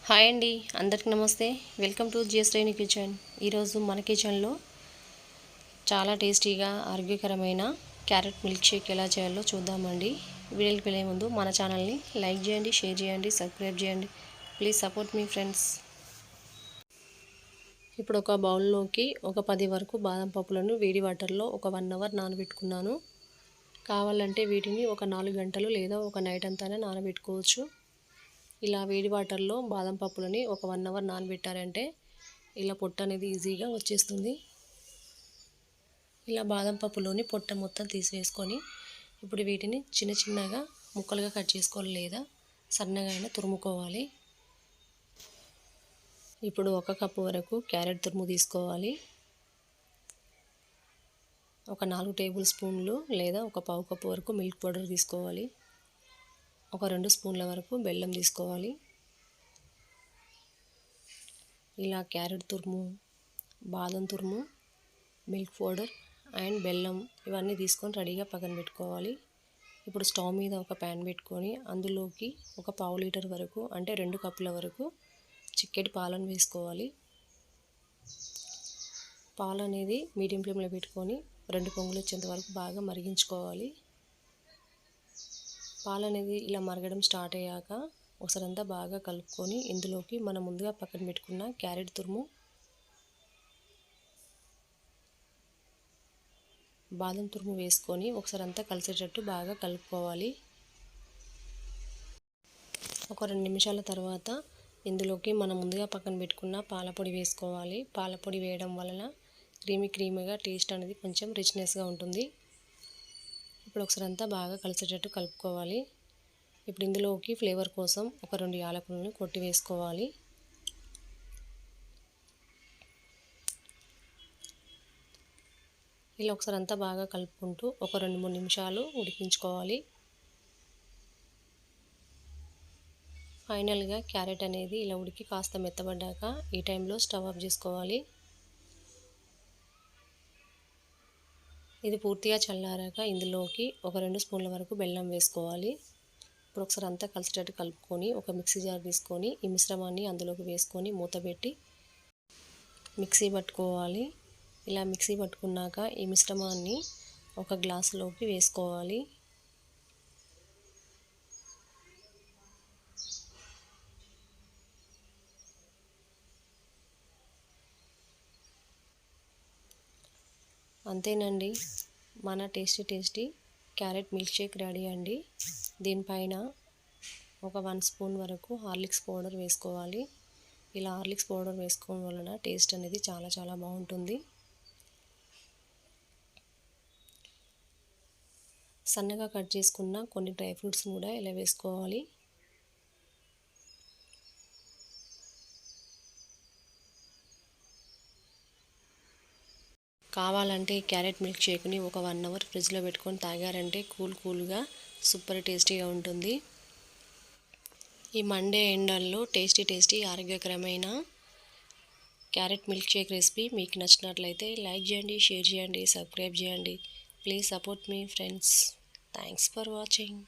Hi అండి, అందరికి నమస్తే. Welcome to GS Renu kitchen. ఈరోజు మన కిచెన్లో చాలా టేస్టీగా ఆరోగ్యకరమైన క్యారెట్ మిల్క్ షేక్ ఎలా చేయాలో చూద్దామండి. వీడియోకి వెళ్ళే ముందు మన ఛానల్ని లైక్ చేయండి, షేర్ చేయండి, సబ్స్క్రైబ్ చేయండి. Please support me friends. ఇప్పుడు ఒక బౌల్లోకి ఒక 10 వరకు బాదం పప్పులను వేడి వాటర్లో ఒక 1 అవర్ నానబెట్టుకున్నాను. కావాలంటే వీటిని ఒక 4 గంటలు లేదా ఒక నైట్ అంతా నానబెట్టుకోవచ్చు. ఇలా వేడి వాటర్లో బాదం పప్పులని ఒక 1 అవర్ నానబెట్టారంటే ఇలా పొట్టు అనేది ఈజీగా వచ్చేస్తుంది. ఇలా బాదం పప్పులోని పొట్ట మొత్తం తీసివేసుకొని ఇప్పుడు వీటిని చిన్న చిన్నగా ముక్కలుగా కట్ చేసుకోవాలి లేదా సన్నగా అయినా తురుముకోవాలి. ఇప్పుడు 1 కప్పు వరకు క్యారెట్ తురుము తీసుకోవాలి. ఒక 4 టేబుల్ స్పూన్లు లేదా ఒక పావు కప్పు వరకు మిల్క్ పౌడర్ తీసుకోవాలి. ఒక 2 స్పూన్ల వరకు బెల్లం తీసుకోవాలి. ఇలా క్యారెట్ తురుము, బాదం తురుము, మిల్క్ పౌడర్ అండ్ బెల్లం ఇవన్నీ తీసుకొని రెడీగా పక్కన పెట్టుకోవాలి. ఇప్పుడు స్టవ్ మీద ఒక ప్యాన్ పెట్టుకొని అందులోకి ఒక పావు లీటర్ వరకు అంటే 2 కప్పుల వరకు చిక్కటి పాలను వేసుకోవాలి. పాలు అనేది మీడియం ఫ్లేమ్లో పెట్టుకొని 2 పొంగులు వచ్చేంత వరకు బాగా మరిగించుకోవాలి. పాలు అనేది ఇలా మరగడం స్టార్ట్ అయ్యాక ఒకసారి అంతా బాగా కలుపుకొని ఇందులోకి మనం ముందుగా పక్కన పెట్టుకున్న క్యారెట్ తురుము, బాదం తురుము వేసుకొని ఒకసారి అంతా కలిసేటట్టు బాగా కలుపుకోవాలి. ఒక 2 నిమిషాల తర్వాత ఇందులోకి మనం ముందుగా పక్కన పెట్టుకున్న పాలపొడి వేసుకోవాలి. పాలపొడి వేయడం వలన క్రీమీగా టేస్ట్ అనేది కొంచెం రిచ్నెస్గా ఉంటుంది. ఇప్పుడు ఒకసారి అంతా బాగా కలిసేటట్టు కలుపుకోవాలి. ఇప్పుడు ఇందులోకి ఫ్లేవర్ కోసం ఒక 2 యాలకులను కొట్టి వేసుకోవాలి. ఇలా ఒకసారి అంతా బాగా కలుపుకుంటూ ఒక 2-3 నిమిషాలు ఉడికించుకోవాలి. ఫైనల్గా క్యారెట్ అనేది ఇలా ఉడికి కాస్త మెత్తబడ్డాక ఈ టైంలో స్టవ్ ఆఫ్ చేసుకోవాలి. ఇది పూర్తిగా చల్లారాక ఇందులోకి ఒక 2 స్పూన్ల వరకు బెల్లం వేసుకోవాలి. ఇప్పుడు ఒకసారి అంతా కలిసేటట్టు కలుపుకొని ఒక మిక్సీ జార్ తీసుకొని ఈ మిశ్రమాన్ని అందులోకి వేసుకొని మూత పెట్టి మిక్సీ పట్టుకోవాలి. ఇలా మిక్సీ పట్టుకున్నాక ఈ మిశ్రమాన్ని ఒక గ్లాసులోకి వేసుకోవాలి. అంతేనండి, మన tasty carrot milk shake ready అండి. దీనిపైన ఒక 1 స్పూన్ వరకు హార్లిక్స్ పౌడర్ వేసుకోవాలి. ఇలా హార్లిక్స్ పౌడర్ వేసుకోవడం వలన టేస్ట్ అనేది చాలా బాగుంటుంది. సన్నగా కట్ చేసుకున్న కొన్ని డ్రై ఫ్రూట్స్ కూడా ఇలా వేసుకోవాలి. కావాలంటే క్యారెట్ మిల్క్ షేక్ని ఒక 1 అవర్ ఫ్రిడ్జ్లో పెట్టుకొని తాగారంటే కూల్గా సూపర్ టేస్టీగా ఉంటుంది. ఈ మండే ఎండల్లో టేస్టీ ఆరోగ్యకరమైన క్యారెట్ మిల్క్ షేక్ రెసిపీ మీకు నచ్చినట్లయితే లైక్ చేయండి, షేర్ చేయండి, సబ్స్క్రైబ్ చేయండి. Please support me friends. Thanks for watching.